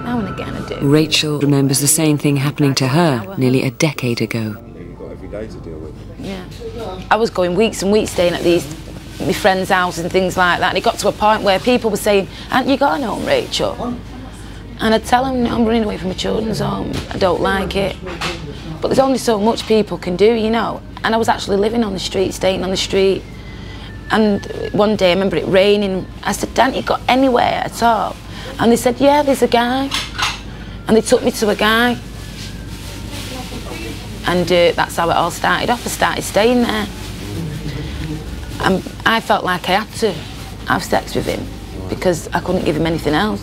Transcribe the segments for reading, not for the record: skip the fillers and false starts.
Now and again I do. Rachel remembers the same thing happening to her nearly a decade ago. You've got every day to deal with. Yeah. I was going weeks and weeks staying at my friends' houses and things like that, and it got to a point where people were saying, "Haven't you got a home, Rachel?" And I'd tell them, "I'm running away from my children's home, I don't like it." But there's only so much people can do, you know. And I was actually living on the street, staying on the street. And one day I remember it raining. I said, "Haven't you got anywhere at all?" And they said, "Yeah, there's a guy." And they took me to a guy. And that's how it all started off. I started staying there. And I felt like I had to have sex with him because I couldn't give him anything else.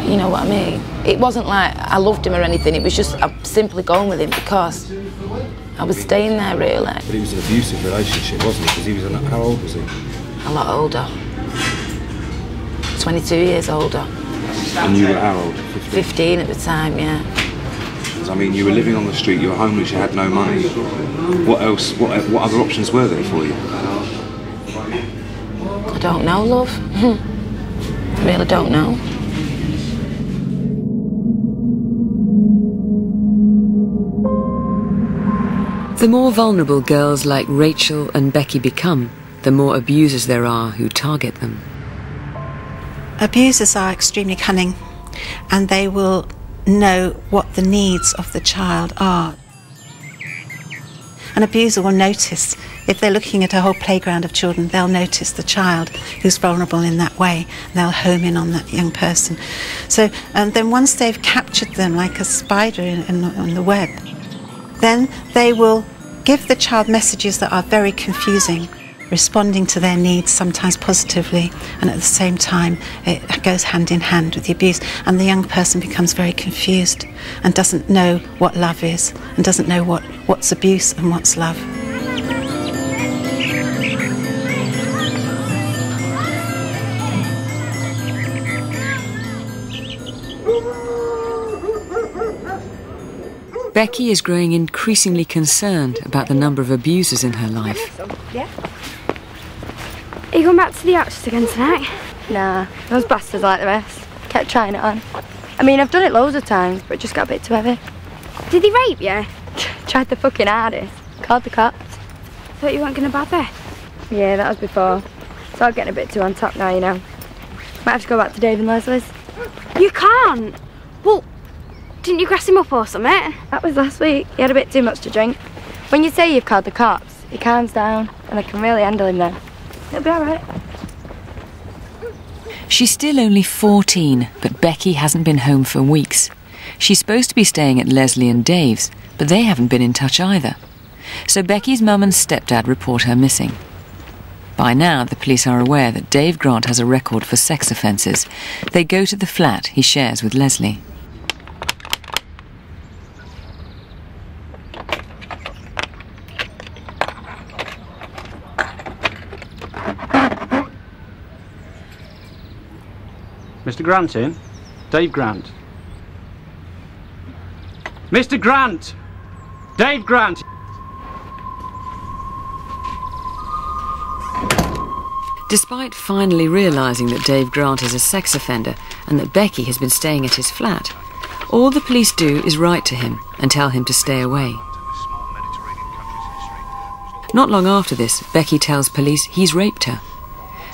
You know what I mean? It wasn't like I loved him or anything, it was just I'm simply going with him because I was staying there, really. But it was an abusive relationship, wasn't it? Because he was, how old was he? A lot older. 22 years older. And you were how old? 15? 15 at the time, yeah. I mean, you were living on the street, you were homeless, you had no money. What else, what other options were there for you? I don't know, love. I really don't know. The more vulnerable girls like Rachel and Becky become, the more abusers there are who target them. Abusers are extremely cunning, and they will know what the needs of the child are. An abuser will notice, if they're looking at a whole playground of children, they'll notice the child who's vulnerable in that way, and they'll home in on that young person. So, and then once they've captured them like a spider on the web, then they will give the child messages that are very confusing, responding to their needs, sometimes positively, and at the same time it goes hand in hand with the abuse, and the young person becomes very confused and doesn't know what love is and doesn't know what's abuse and what's love. Becky is growing increasingly concerned about the number of abusers in her life. Yeah. Are you going back to the Arches again tonight? Nah, those bastards like the rest. Kept trying it on. I mean, I've done it loads of times, but it just got a bit too heavy. Did he rape you? Tried the fucking hardest. Called the cops. Thought you weren't going to bother. Yeah, that was before. So I'm getting a bit too on top now, you know. Might have to go back to Dave and Leslie's. You can't. Well, didn't you grass him up or something? That was last week. He had a bit too much to drink. When you say you've called the cops, he calms down, and I can really handle him now. It'll be all right. She's still only 14, but Becky hasn't been home for weeks. She's supposed to be staying at Leslie and Dave's, but they haven't been in touch either. So Becky's mum and stepdad report her missing. By now, the police are aware that Dave Grant has a record for sex offences. They go to the flat he shares with Leslie. Mr. Grant in? Dave Grant. Mr. Grant! Dave Grant! Despite finally realising that Dave Grant is a sex offender and that Becky has been staying at his flat, all the police do is write to him and tell him to stay away. Not long after this, Becky tells police he's raped her.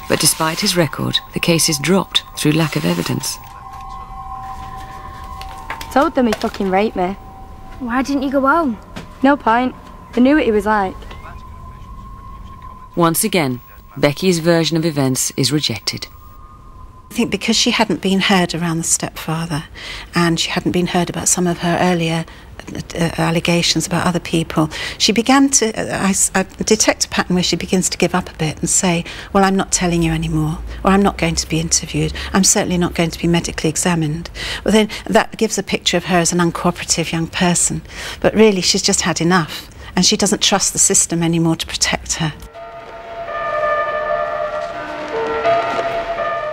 But despite his record, the case is dropped through lack of evidence. Told them he fucking raped me. Why didn't you go home? No point. They knew what he was like. Once again, Becky's version of events is rejected. I think because she hadn't been heard around the stepfather, and she hadn't been heard about some of her earlier allegations about other people, she began to, I detect a pattern where she begins to give up a bit and say, well, I'm not telling you anymore, or I'm not going to be interviewed, I'm certainly not going to be medically examined. Well, then that gives a picture of her as an uncooperative young person, but really she's just had enough, and she doesn't trust the system anymore to protect her.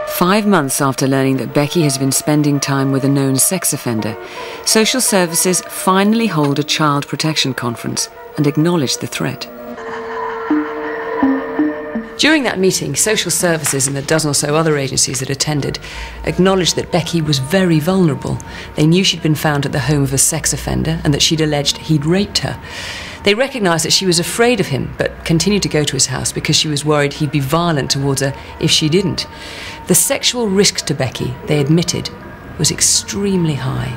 5 months after learning that Becky has been spending time with a known sex offender, social services finally hold a child protection conference and acknowledge the threat. During that meeting, social services and the dozen or so other agencies that attended acknowledged that Becky was very vulnerable. They knew she'd been found at the home of a sex offender and that she'd alleged he'd raped her. They recognised that she was afraid of him, but continued to go to his house because she was worried he'd be violent towards her if she didn't. The sexual risk to Becky, they admitted, was extremely high.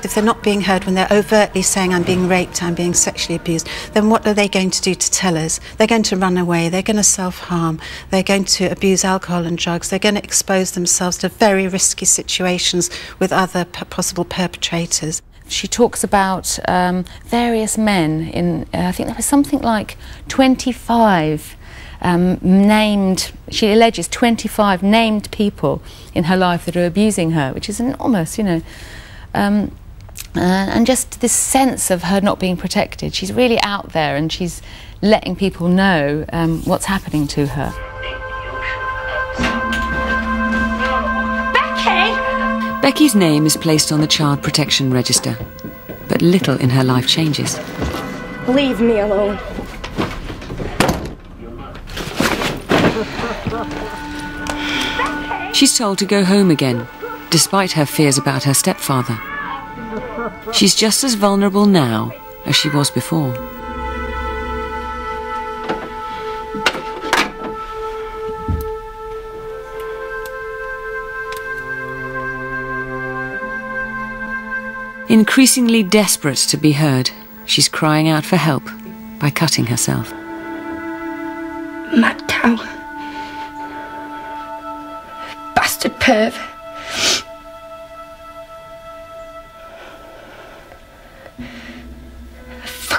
If they're not being heard when they're overtly saying, I'm being raped, I'm being sexually abused, then what are they going to do to tell us? They're going to run away, they're going to self-harm, they're going to abuse alcohol and drugs, they're going to expose themselves to very risky situations with other possible perpetrators. She talks about various men in, I think there was something like 25 named, she alleges 25 named people in her life that are abusing her, which is enormous, you know. And just this sense of her not being protected. She's really out there and she's letting people know what's happening to her. Becky! Becky's name is placed on the Child Protection Register, but little in her life changes. Leave me alone. She's told to go home again, despite her fears about her stepfather. She's just as vulnerable now as she was before. Increasingly desperate to be heard, she's crying out for help by cutting herself. Mad cow. Bastard perv.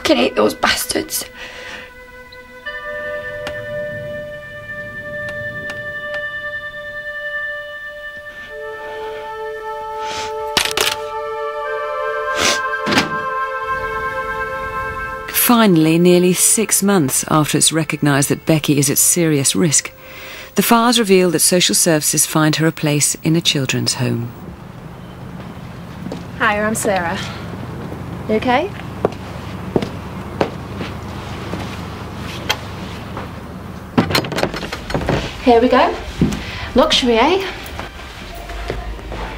I hate those bastards. Finally, nearly 6 months after it's recognised that Becky is at serious risk, the files reveal that social services find her a place in a children's home. Hi, I'm Sarah. You okay? Here we go. Luxury, eh?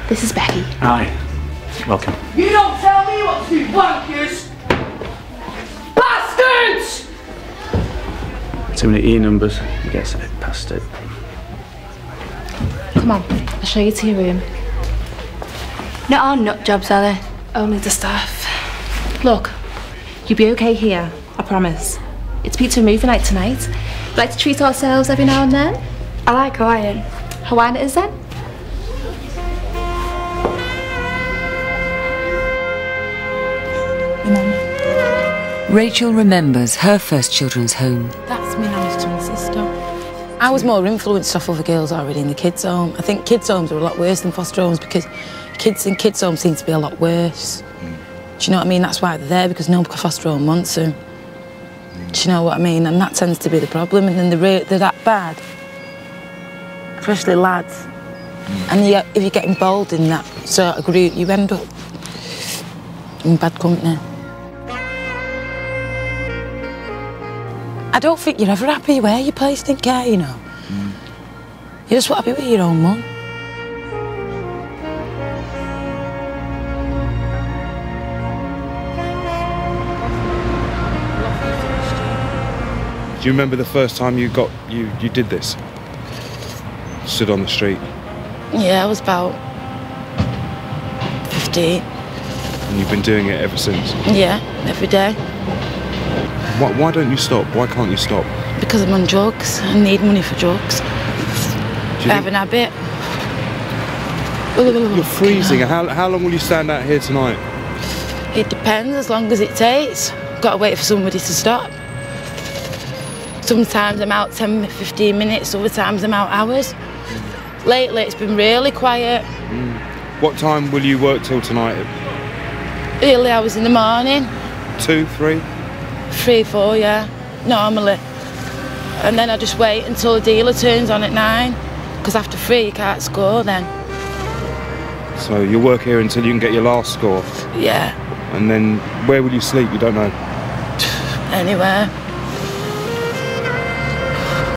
This is Becky. Hi. Welcome. You don't tell me what to do, wankers! Bastards! Too many E numbers. He gets a bit past it. Come on, I'll show you to your room. Not all nut jobs, are they? Only the staff. Look, you'll be okay here, I promise. It's pizza movie night tonight. We like to treat ourselves every now and then. I like Hawaiian. Hawaiian it is then? Rachel remembers her first children's home. That's my nanny's twin sister. I was more influenced off other girls already in the kids' home. I think kids' homes are a lot worse than foster homes because kids in kids' homes seem to be a lot worse. Do you know what I mean? That's why they're there, because no foster home wants them. Do you know what I mean? And that tends to be the problem. And then they're that bad, especially lads. And if you get involved in that sort of group, you end up in bad company. I don't think you're ever happy where you're placed in care, you know. You just want to be with your own mum. Do you remember the first time you did this? Stood on the street? Yeah, I was about 15. And you've been doing it ever since? Yeah, every day. Why don't you stop? Why can't you stop? Because I'm on drugs. I need money for drugs. I have an habit. You're freezing. How long will you stand out here tonight? It depends, as long as it takes. Got to wait for somebody to stop. Sometimes I'm out 10, 15 minutes, other times I'm out hours. Lately it's been really quiet. What time will you work till tonight? Early hours in the morning. 2, 3? 3, 4, yeah, normally. And then I just wait until the dealer turns on at 9, because after 3 you can't score then. So you'll work here until you can get your last score? Yeah. And then where will you sleep? You don't know? Anywhere.